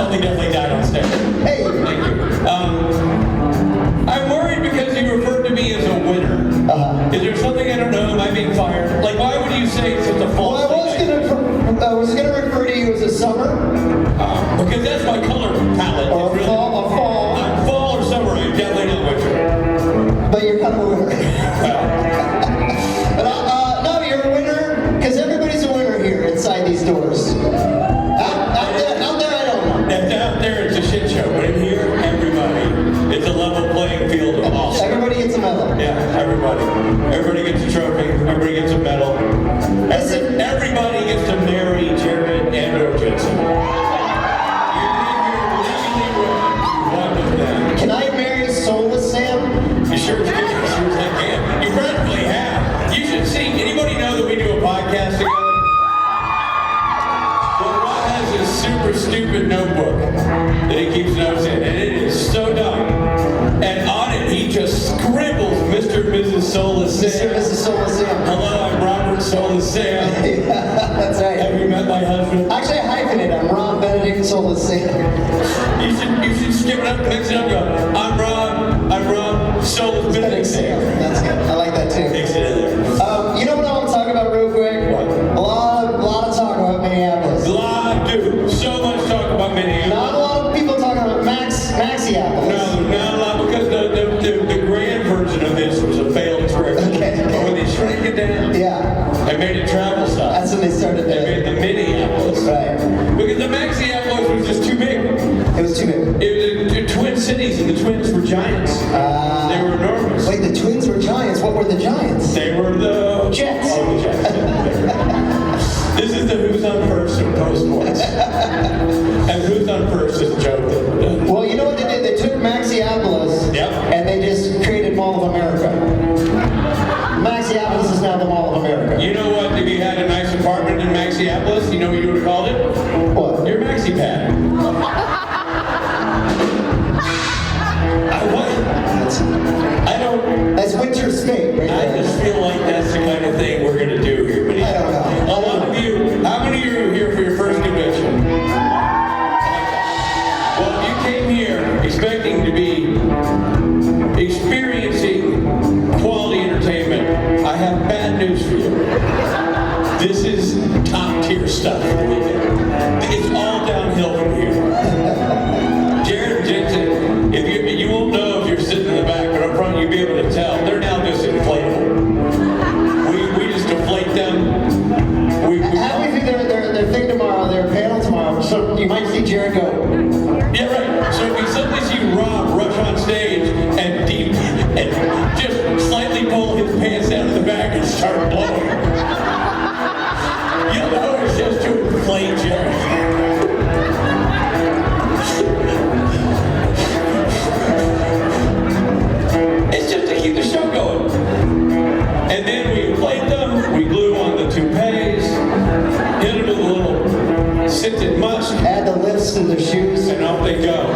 Sully definitely died on stage. Hey. Thank you. I'm worried because you referred to me as a winner. Is there something I don't know? Am I being fired? Like, why would you say such a false Well, I was gonna refer to you as a summer. Because that's my color palette. Or a fall. Fall or summer, I'm definitely not winter. But you're kind of a winner. But no, you're a winner, because everybody's a winner here inside these doors. Out there, I don't know. If out there, it's a shit show. But in here, everybody. It's a level playing field of awesome. Everybody gets a medal. Yeah, everybody. Everybody gets a trophy. Everybody gets a medal. Everybody gets to marry Jared and Jensen. Can I marry Soulless Sam? You sure can. You practically have. You should see. Anybody know that we do a podcast together? Well, Rob has this super stupid notebook that he keeps notes in, and it is so dumb. And on it, he just scribbles Mr. and Mrs. Soulless Sam. Mr. and Mrs. Soulless Sam. Hello, I'm Robert Soulless Sam. Yeah, that's right. Have you met my husband? Actually, I hyphenate. I'm Ron Benedict Soulless Sam. You should skip it up, mix it up, go. I'm Rob Soulless Benedict Sam. That's good. I like that too. Mix it in there. You know what I want to talk about real quick? What? A lot of talk about Minneapolis. Dude, so much talk about Minneapolis. Not a lot of people talking about Maxieapolis. No, not a lot, because the grand version of this was a failed experiment. Okay. But when they shrank it down, Yeah. they made it travel style. That's when they started They made the Minneapolis. Right. Because the Maxieapolis was just too big. It was too big. It was the twin cities, and the twins were giants. They were enormous. Wait, the twins were giants. What were the giants? They were the Jets. Oh, the Jets. This is the Who's on First and Post-Morts. And Who's on First is a joke that we're done. Well, you know what they did? They took Maxieapolis and they just created Mall of America. Maxieapolis is now the Mall of America. You know what? If you had a nice apartment in Maxieapolis, you know what you would have called it? What? Your Maxi Pad. That's winter state, right? I just feel like that's the kind of thing we're going to do here. But I don't know. A lot of you, how many of you are here for your first convention? Well, if you came here expecting to be experiencing quality entertainment, I have bad news for you. This is top tier stuff. It's all downhill from here. Jared and Jensen, you won't know if you're sitting in the back, but up front you'll be able to tell. They're now just inflatable. We just deflate them. How do you think their thing tomorrow, their panel tomorrow, so you might see Jared go. Yeah, right. So if you suddenly see Rob rush on stage and just slightly pull his pants down to the back and start blowing, you'll know it's just to inflate Jared. It's just to keep the show going. And then we inflate them, we glue on the toupees, hit them with a little scented musk. Add the lifts to their shoes. And off they go.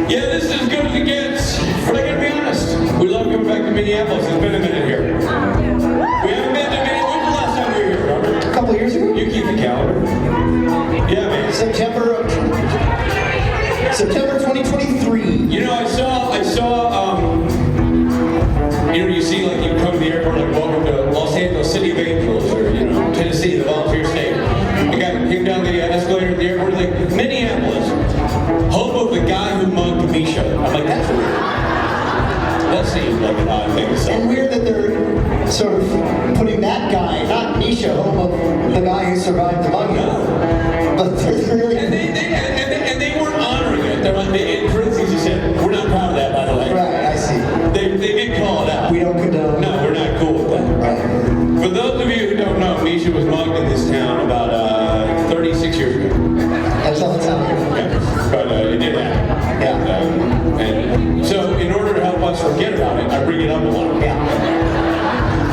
Yeah, this is as good as it gets. But I gotta be honest, we love coming back to Minneapolis. It's been a minute here. We haven't been to Minneapolis. When was the last time we were here, Robert? A couple years ago? You keep the calendar. Yeah, man. September 2023. You know, I saw. You see, like, you come to the airport, like, welcome to Los Angeles, City of Angels, or, Tennessee, the volunteer state. The guy came down the escalator at the airport, like, Minneapolis, home of the guy who mugged Misha. I'm like, that's weird. That seems like an odd thing to say. And weird that they're sort of putting that guy, not Misha, home of the guy who survived the mugging. No. But they're really... And they weren't honoring it. They're like, in parentheses, he said, we're not proud of that, by the way. Right, I see. They did call it out. We don't condone. No, we're not cool with that. Right. For those of you who don't know, Misha was mugged in this town about 36 years ago. That's all it's out here. Yeah. But it did happen. Yeah. And so, in order to help us forget about it, I bring it up a lot. Yeah.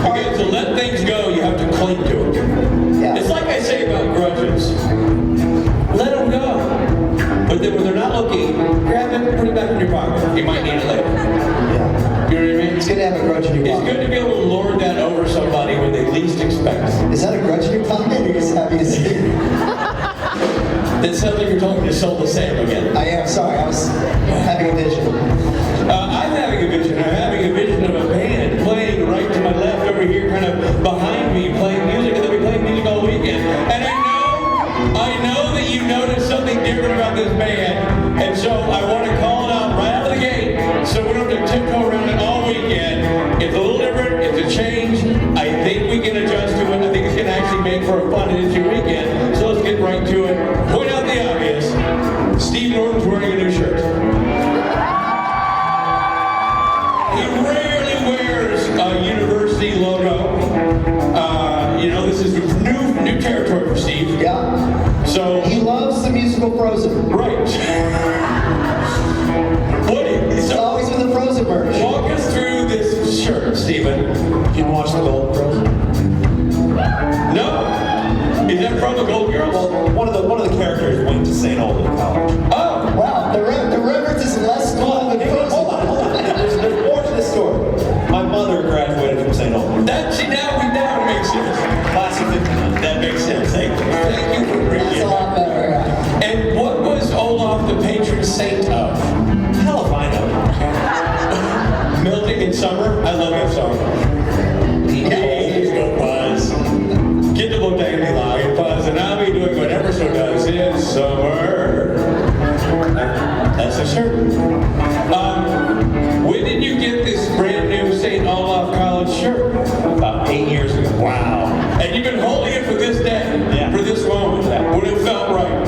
Because to let things go, you have to cling to it. Yeah. It's like I say about grudges. Let them go. But then when they're not looking, grab it, put it back in your pocket. You might need it later. Yeah. You know what I mean? It's good to have a grudge in your It's pocket. good to be able to lord that over somebody when they least It sounds like you're talking to Soul to Sam again. I am, sorry, I was having a vision. I'm having a vision. I'm having a vision of a band playing right to my left over here, kind of behind me, playing music, and they'll be playing music all weekend. And I know that you noticed something different about this band, and so I want to call it out right out of the gate, so we don't have to tiptoe around it all weekend. It's a little different. It's a change. I think we can adjust to it. I think it's going to actually make for a fun and interesting weekend. So let's get right to it. Point out the obvious. Steve Norton's wearing a new shirt. He rarely wears a university logo. This is new territory for Steve. Yeah. So He loves the musical Frozen. right. It's always with the Frozen merch. Walk us through this shirt, Stephen. You watch the Golden Girls? No. Is that from the Gold Girls? Well, one of the characters went to St. Olin College. Oh. Wow, the reference is less cool than Frozen. Hold on. There's more to this story. My mother graduated from St. Olin. Now it makes sense. Class of 59. That makes sense. Thank you. Thank you for bringing That's it a lot back. better. Yeah. And what was Olaf the patron saint of? Hell if I know. Melting in Summer? I love that song. Days go buzz. Get the little dandelion buzz, and I'll be doing whatever so does in summer. That's a shirt. When did you get this brand new St. Olaf College shirt? About 8 years ago. Wow. And you've been holding it for this day, Yeah. for this moment, when it felt right.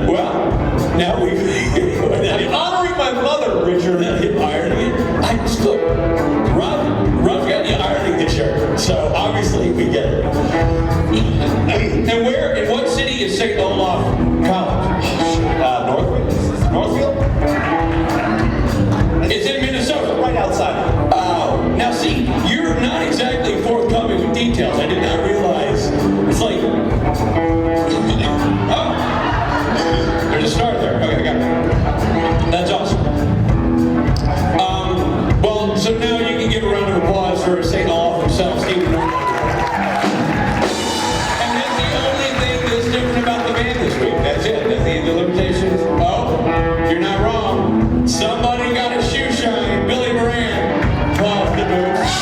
Well, now we've... Honoring my mother, Richard. Ironing it. I just look. Rob got you ironing the shirt, so obviously we get it. And where, in what city is St. Olaf College? Northfield? It's in Minnesota. Right outside. Oh, now see, you're not exactly forthcoming with details. I did not realize. It's like, oh, there's a star there. Okay, I got it. That's awesome. Well, so now you can give a round of applause for St. Olaf himself, Stephen Norton. And that's the only thing that's different about the band this week. That's it. That's the limitations. Oh, you're not wrong. Somebody got a shoe shine. Billy Moran. Applause the boots.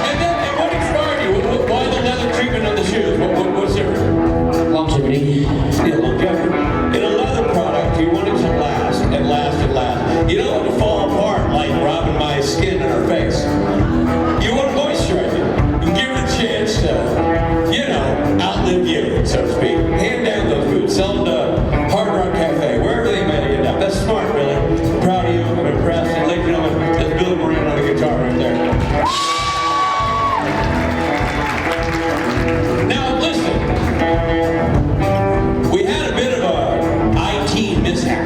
And what inspired you? Why the leather treatment on the shoes? What's different? Longevity. Yeah, longevity. In a leather product, you want it to last and last and last. You don't want to fall apart like robbing my skin in our face. You want to moisturize it. You give it a chance to, outlive you, so to speak. Hand down those boots. Sell them to Hard Rock Cafe, wherever they may end up. That's smart, Billy. Proud of you. I'm impressed. And ladies and gentlemen, that's Billy Moran on the guitar right there. Now, listen. We had a bit of a IT mishap.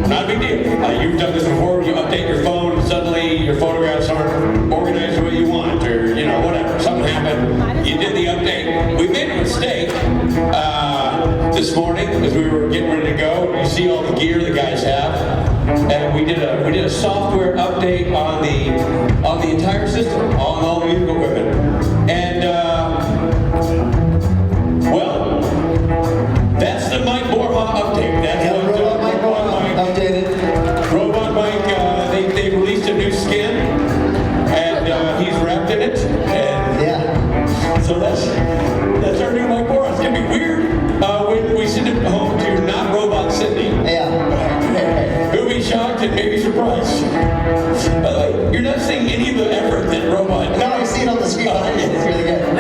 Not a big deal. You've done this before. You update your phone, and suddenly your photographs aren't organized the way you want, or whatever. Something happened. You did the update. We made a mistake this morning as we were getting ready to go. You see all the gear the guys have, and we did a software update on the entire system, on all the musical equipment, and well, that's the Mike Borja update. That's Yeah, what Robot Mike updated. Robot Mike, they released a new skin, and he's wrapped in it, and Yeah. so that's our new Mike Borja. It's gonna be weird when we send it home to not Robot Sydney. Yeah. Who'll be shocked and maybe surprised. By the way, you're not seeing any of the effort that Robot. No, you see it on the screen behind you. It's really good.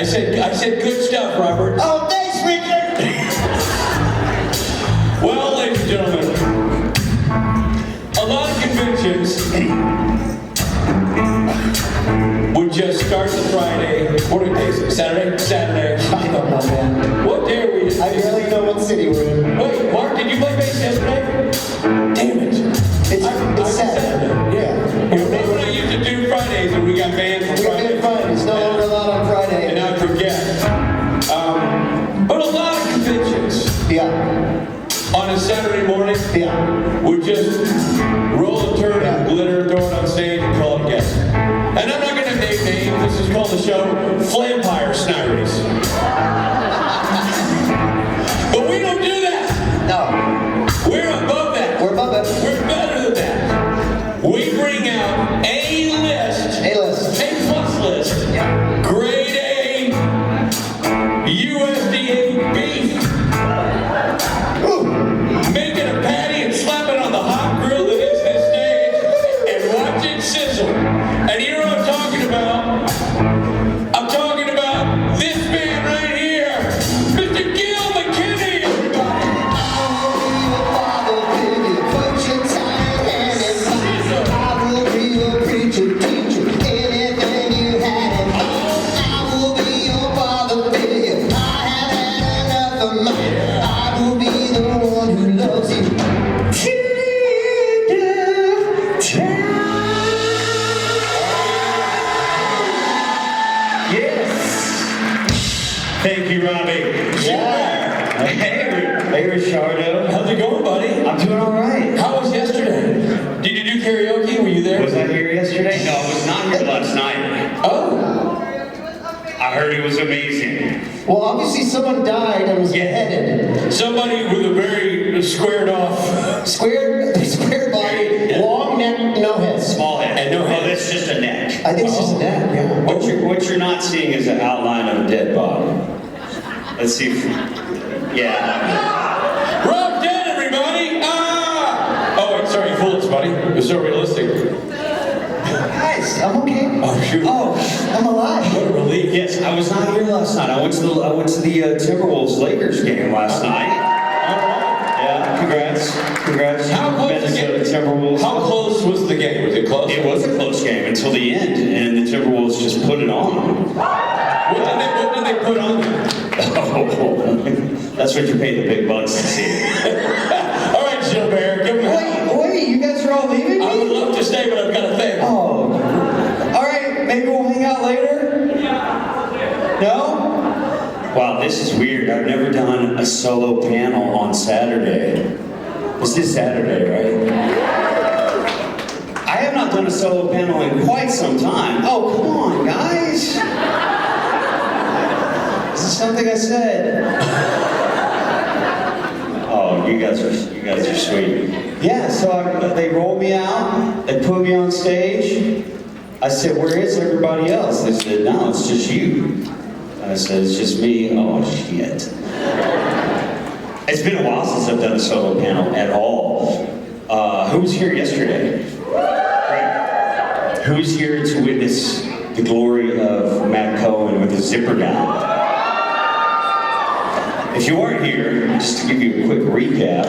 I said good stuff, Robert. Oh, thanks, Richard. Well, ladies and gentlemen, a lot of conventions would just start the Friday. What are days? Saturday? Saturday. I don't know, man. What day are we? I barely know what city we're in. Wait, Mark, did you play bass yesterday? Damn it. It's Saturday. Yeah. Remember when I used to do Fridays and we got banned from We got Friday? big fun. It's no longer allowed on Friday. And I forget. But a lot of conventions Yeah. on a Saturday morning Yeah. would just roll a turd and glitter, throw it on stage, and call it guests. And I'm not going to name names. This is called the show Flampire Sniries. But we don't do that. No. We're above that. We're above it. We're better than that. We bring out A list, A-list. A+ list, Yeah. grade A, USDA beef. Ooh. Making a patty and slap it on the hot grill that is this stage and watch it sizzle. And you know what I'm talking about? I'm talking about this man right here, Mr. McKinney. Thank you, Robbie. Yeah. Hey, Richardo. How's it going, buddy? I'm doing all right. How was yesterday? Did you do karaoke? Were you there? Was I here yesterday? No, I was not here last night. Oh. I heard it was amazing. Well, obviously someone died and was beheaded. Somebody with a very squared off. Square body, long neck, no head. Small head. And no head. Oh, that's just a neck. I think it's just a neck, yeah. What you're not seeing is an outline of a dead body. Let's see if... Yeah. Rob dead, everybody! Ah! Oh, wait, sorry, fooled us, buddy. It was so realistic. Guys, I'm okay. Oh, shoot. Oh, I'm alive. What a relief. Yes, I was not here last night. I went to the Timberwolves-Lakers game last night. Yeah, congrats. How close was the game? Timberwolves. How close was the game? Was it close? It was a close game until the end, and the Timberwolves just put it on them. What did they put on them? Oh, that's what you pay the big bucks to see. All right, Gilbert, give me. Wait, you guys are all leaving I would me? love to stay, but I've got a thing. Oh. All right, maybe we'll hang out later? No? Wow, this is weird. I've never done a solo panel on Saturday. This is Saturday, right? I have not done a solo panel in quite some time. Oh, come on, guys. This is something I said. Oh, you guys are sweet. Yeah, so they rolled me out. They put me on stage. I said, where is everybody else? They said, no, it's just you. I said, it's just me. Oh, shit. It's been a while since I've done a solo panel at all. Who was here yesterday? Right. Who's here to witness the glory of Matt Cohen with his zipper down? If you weren't here, just to give you a quick recap,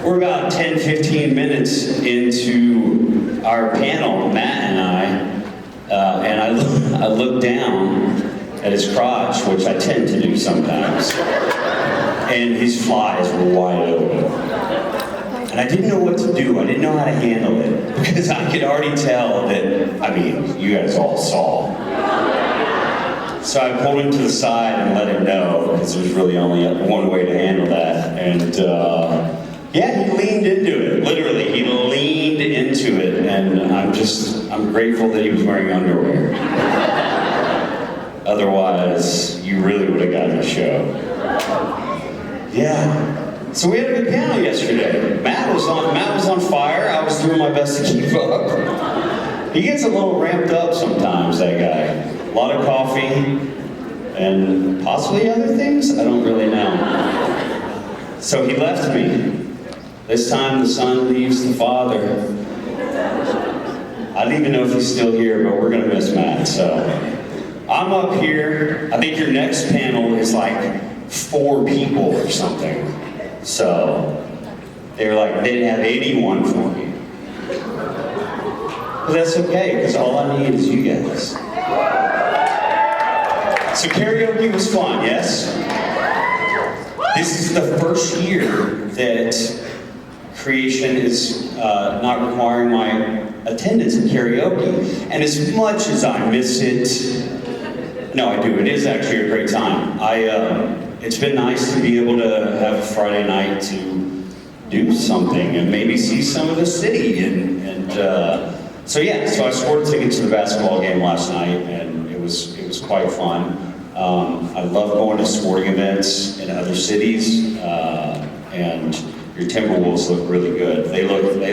we're about 10, 15 minutes into our panel, Matt and I, I look down at his crotch, which I tend to do sometimes, and his flies were wide open. And I didn't know what to do. I didn't know how to handle it, because I could already tell that, I mean, you guys all saw. So I pulled him to the side and let him know, because there's really only one way to handle that. And yeah, he leaned into it. Literally, he leaned into it, and I'm grateful that he was wearing underwear. Otherwise, you really would have gotten a show. Yeah. So we had a good panel yesterday. Matt was on fire. I was doing my best to keep up. He gets a little ramped up sometimes, that guy. A lot of coffee and possibly other things. I don't really know. So he left me. This time the son leaves the father. I don't even know if he's still here, but we're gonna miss Matt. So I'm up here. I think your next panel is like 4 people or something. So they're like, they didn't have anyone for me. But that's okay, because all I need is you guys. So karaoke was fun, yes? This is the first year that Creation is not requiring my attendance at karaoke. And as much as I miss it, no, I do. It is actually a great time. It's been nice to be able to have a Friday night to do something and maybe see some of the city. So I scored a ticket to the basketball game last night, and it was quite fun. I love going to sporting events in other cities, and your Timberwolves look really good. They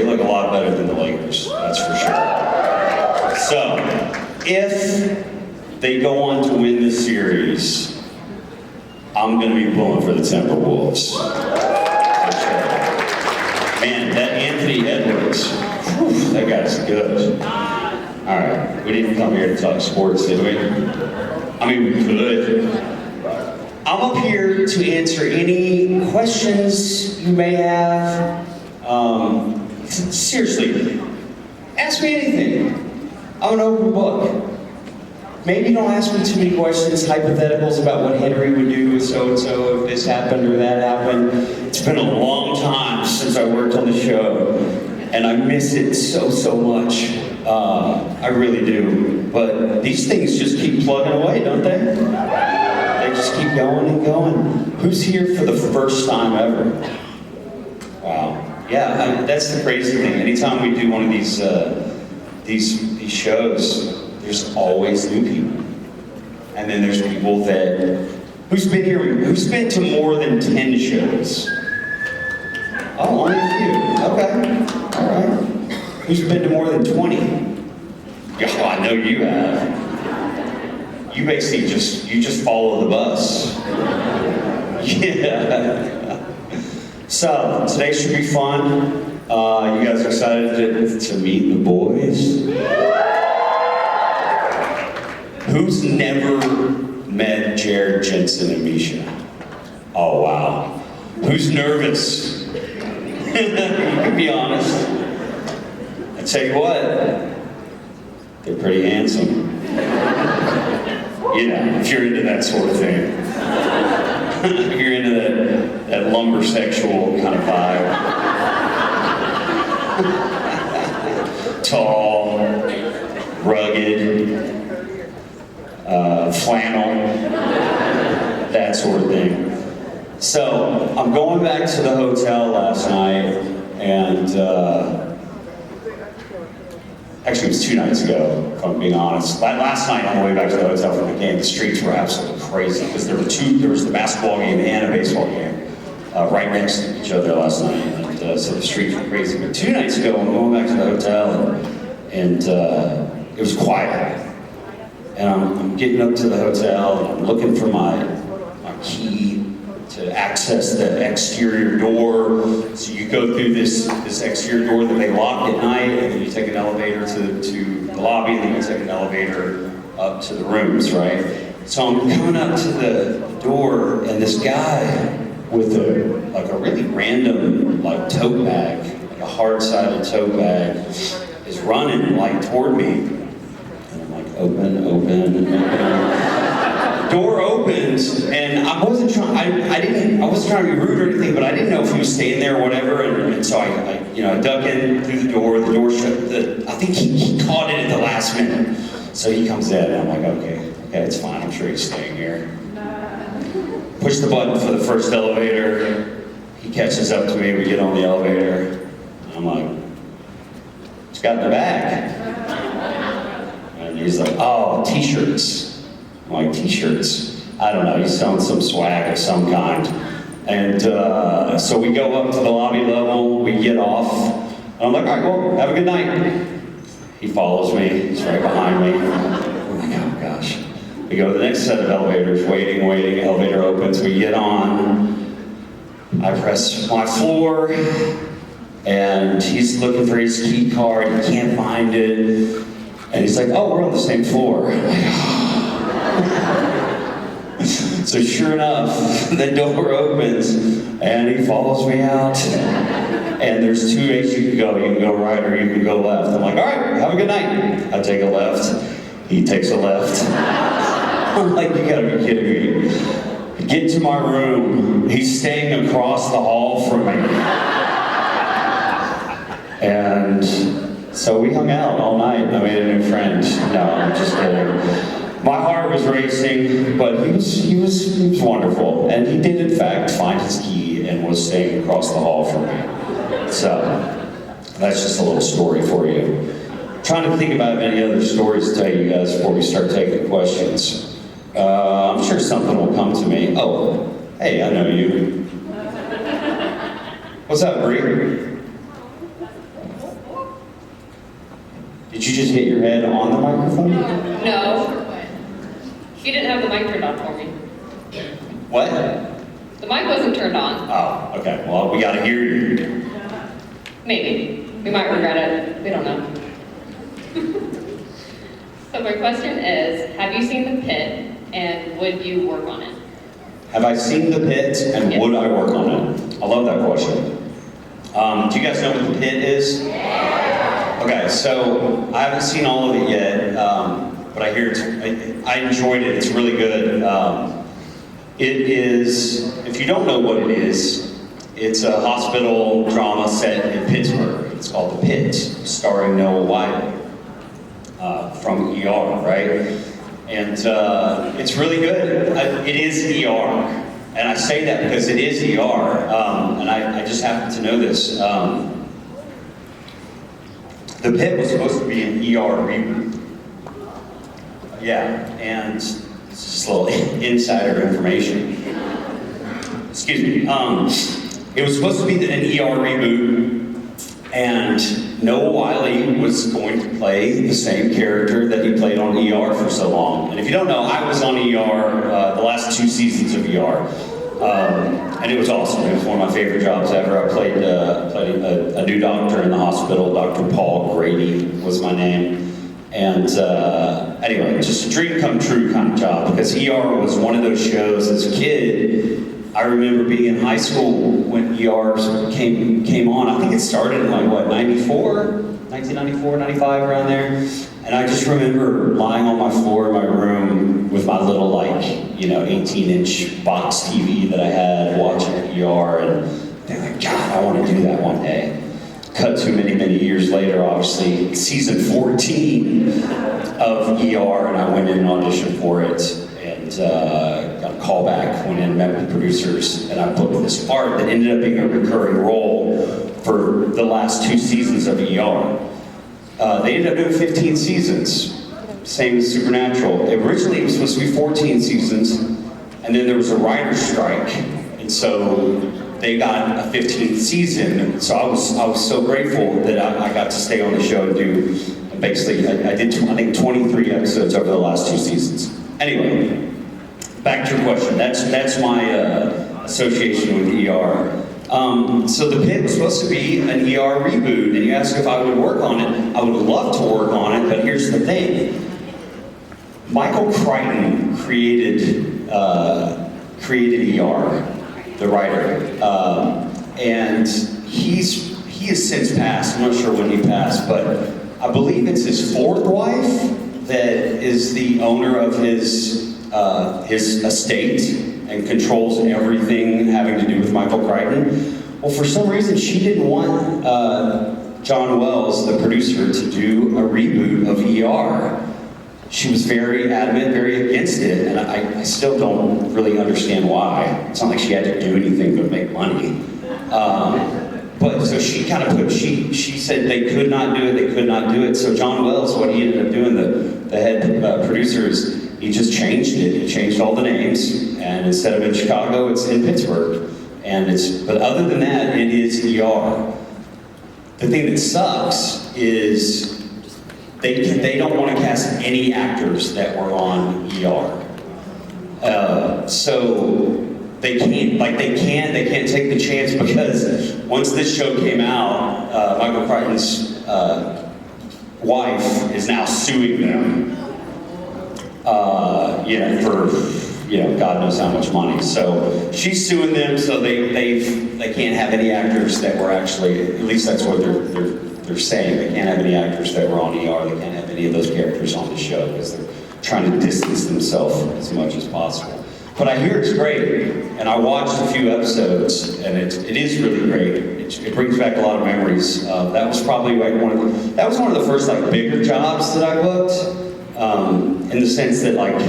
look a lot better than the Lakers, that's for sure. So, if they go on to win the series, I'm going to be pulling for the Timberwolves. For sure. Man, that Anthony Edwards, whew, that guy's good. All right, we didn't come here to talk sports, did we? I mean, we could. I'm up here to answer any questions you may have. Seriously, ask me anything. I'm an open book. Maybe don't ask me too many questions, hypotheticals about what Henry would do with so-and-so if this happened or that happened. It's been a long time since I worked on the show, and I miss it so much. I really do. But these things just keep plugging away, don't they? They just keep going and going. Who's here for the first time ever? Wow. Yeah, that's the crazy thing. Anytime we do one of these shows, there's always new people. And then there's people who's been to more than 10 shows? Oh, only a few. Okay. All right. Who's been to more than 20? Oh, I know you have. You basically just follow the bus. Yeah. So, today should be fun. You guys are excited to meet the boys? Who's never met Jared, Jensen, and Misha? Oh, wow. Who's nervous? You can be honest. I tell you what, they're pretty handsome. You know, if you're into that sort of thing. If you're into that lumber sexual kind of vibe. Tall, rugged, flannel, that sort of thing. So, I'm going back to the hotel last night, and actually it was 2 nights ago, if I'm being honest. Last night on the way back to the hotel from the game, the streets were absolutely crazy, because there was the basketball game and a baseball game right next to each other last night, and so the streets were crazy. But 2 nights ago, I'm going back to the hotel, and it was quiet. And I'm getting up to the hotel, and I'm looking for my key to access the exterior door. So you go through this exterior door that they lock at night, and then you take an elevator to the lobby, and then you take an elevator up to the rooms, right? So I'm coming up to the door, and this guy with a really random tote bag, like a hard-sided tote bag, is running toward me. Open. Door opens, and I wasn't trying to be rude or anything, but I didn't know if he was staying there or whatever, and so I duck in through the door shut. I think he caught it at the last minute, so he comes in, and I'm like, okay, it's fine, I'm sure he's staying here. Push the button for the first elevator, he catches up to me, we get on the elevator, and I'm like, it's got in the bag. And he's like, oh, t-shirts. I'm like, t-shirts? I don't know, he's selling some swag of some kind. And so we go up to the lobby level, we get off, and I'm like, all right, well, have a good night. He follows me, he's right behind me. I'm like, oh gosh. We go to the next set of elevators, waiting, elevator opens, we get on. I press my floor, and he's looking for his key card, he can't find it. And he's like, oh, we're on the same floor. I'm like, oh, So sure enough, the door opens and he follows me out. And there's two ways you can go. You can go right or you can go left. I'm like, all right, have a good night. I take a left. He takes a left. I'm like, you gotta be kidding me. Get to my room. He's staying across the hall from me. And so we hung out all night. I made a new friend. No, I'm just kidding. My heart was racing, but he was wonderful. And he did, in fact, find his key and was staying across the hall from me. So that's just a little story for you. I'm trying to think about any other stories to tell you guys before we start taking questions. I'm sure something will come to me. Oh, hey, I know you. What's up, Bree? Did you just hit your head on the microphone? No. You didn't have the mic turned on for me. What? The mic wasn't turned on. Oh, okay. Well, we gotta hear you. Maybe. We might regret it. We don't know. So my question is, have you seen The Pit and would you work on it? Have I seen The Pit and would I work on it? I love that question. Do you guys know what The Pit is? Okay, so I haven't seen all of it yet, but I hear I enjoyed it. It's really good. It is, if you don't know what it is, it's a hospital drama set in Pittsburgh. It's called The Pit, starring Noah Wiley from ER, right? And it's really good. It is ER. And I say that because it is ER. And I just happen to know this. The Pit was supposed to be an ER reboot. Yeah, and it's just a little insider information. Excuse me. It was supposed to be an ER reboot, and Noah Wiley was going to play the same character that he played on ER for so long. And if you don't know, I was on ER the last 2 seasons of ER. And it was awesome. It was one of my favorite jobs ever. I played a new doctor in the hospital. Dr. Paul Grady was my name. And anyway, just a dream come true kind of job, because ER was one of those shows as a kid. I remember being in high school when ER came on. I think it started in 1994, 95, around there. And I just remember lying on my floor in my room with my little 18-inch box TV that I had, watching ER, and thinking like, God, I want to do that one day. Cut to many years later, obviously, season 14 of ER, and I went in and auditioned for it, and got a call back, went in and met with producers, and I booked this part that ended up being a recurring role for the last 2 seasons of ER. They ended up doing 15 seasons, same as Supernatural. Originally, it was supposed to be 14 seasons, and then there was a writer's strike, and so they got a 15th season. So I was so grateful that I got to stay on the show and do, basically, I did, I think, 23 episodes over the last 2 seasons. Anyway, back to your question. That's my association with ER. So The Pit was supposed to be an ER reboot, and you asked if I would work on it. I would love to work on it, but here's the thing. Michael Crichton created ER, the writer, and he has since passed. I'm not sure when he passed, but I believe it's his 4th wife that is the owner of his estate and controls everything having to do with Michael Crichton. Well, for some reason, she didn't want John Wells, the producer, to do a reboot of ER. She was very adamant, very against it, and I still don't really understand why. It's not like she had to do anything but make money. But so she kind of she said they could not do it, So John Wells, what he ended up doing, the head producer, is he just changed it. He changed all the names, and instead of in Chicago, it's in Pittsburgh. But other than that, it is ER. The thing that sucks is they don't want to cast any actors that were on ER. So they can't take the chance, because once this show came out, Michael Crichton's wife is now suing them. for God knows how much money. So she's suing them, so they can't have any actors that were actually, at least that's what they're saying. They can't have any actors that were on ER. They can't have any of those characters on the show because they're trying to distance themselves as much as possible. But I hear it's great, and I watched a few episodes, and it is really great. It brings back a lot of memories. That was probably like one of the first like bigger jobs that I booked, in the sense that like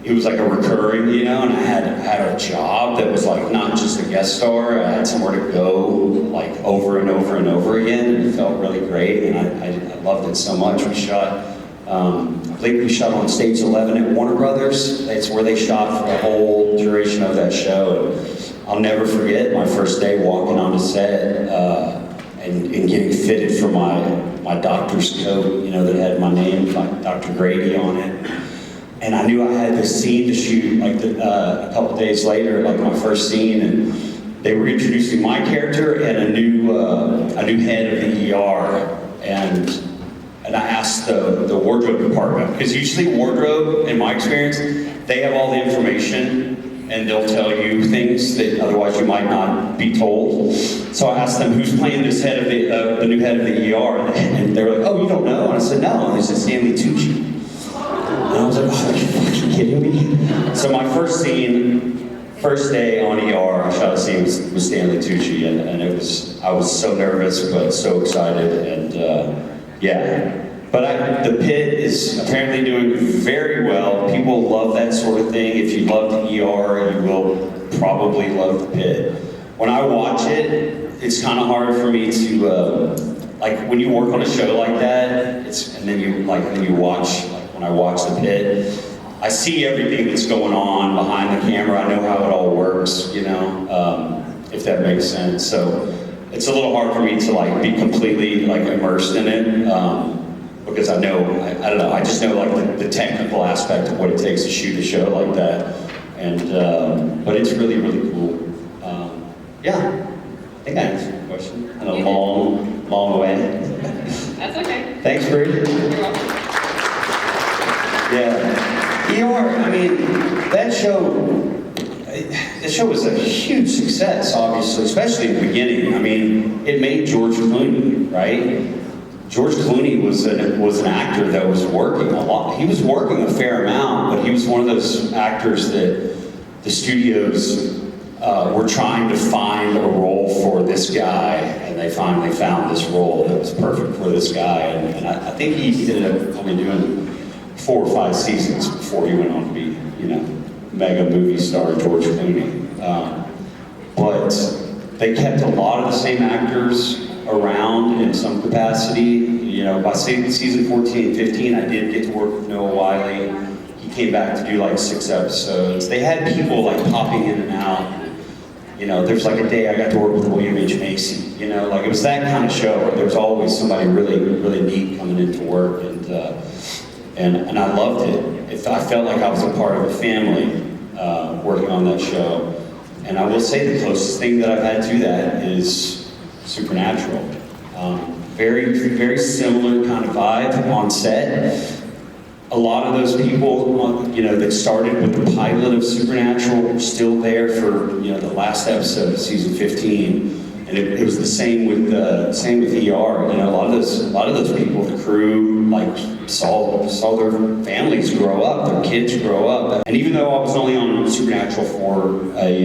it was like a recurring, and I had a job that was like not just a guest star. I had somewhere to go like over and over and over again, and it felt really great, and I loved it so much. We shot. I believe we shot on stage 11 at Warner Brothers. It's where they shot for the whole duration of that show. And I'll never forget my first day walking on the set and getting fitted for my doctor's coat, that had my name, like Dr. Grady, on it. And I knew I had this scene to shoot like a couple days later, like my first scene, and they were introducing my character and a new head of the ER. And I asked the wardrobe department, because usually wardrobe, in my experience, they have all the information and they'll tell you things that otherwise you might not be told. So I asked them, who's playing this head of the new head of the ER? And they were like, oh, you don't know? And I said, no. And they said, Stanley Tucci. And I was like, oh, are you fucking kidding me? So my first day on ER, I shot a scene with Stanley Tucci, and I was so nervous, but so excited, and yeah. But the Pit is apparently doing very well. People love that sort of thing. If you love the ER, you will probably love the Pit. When I watch it, it's kind of hard for me to, like when you work on a show like that, and then you watch, like when I watch the Pit, I see everything that's going on behind the camera. I know how it all works, if that makes sense. So it's a little hard for me to like be completely like immersed in it, because I don't know, I just know like the technical aspect of what it takes to shoot a show like that, and but it's really, really cool. Yeah, I think I answered your question in a long way. That's okay. Thanks, Brady. You're welcome. Yeah, ER, I mean, that show was a huge success, obviously, especially in the beginning. I mean, it made George Clooney, right? George Clooney was an actor that was working a lot. He was working a fair amount, but he was one of those actors that the studios were trying to find a role for this guy, and they finally found this role that was perfect for this guy. And I think he ended up only doing 4 or 5 seasons before he went on to be, mega movie star George Clooney. But they kept a lot of the same actors around in some capacity. By season 14 and 15, I did get to work with Noah Wiley. He came back to do like 6 episodes. They had people like popping in and out. There's like a day I got to work with William H. Macy. Like it was that kind of show where there was always somebody really, really neat coming into work, and I loved it. I felt like I was a part of a family working on that show. And I will say the closest thing that I've had to that is Supernatural. Very, very similar kind of vibe on set. A lot of those people, that started with the pilot of Supernatural were still there for, the last episode of season 15. And it was the same with ER. A lot of those people, the crew, like saw their families grow up, their kids grow up. And even though I was only on Supernatural for a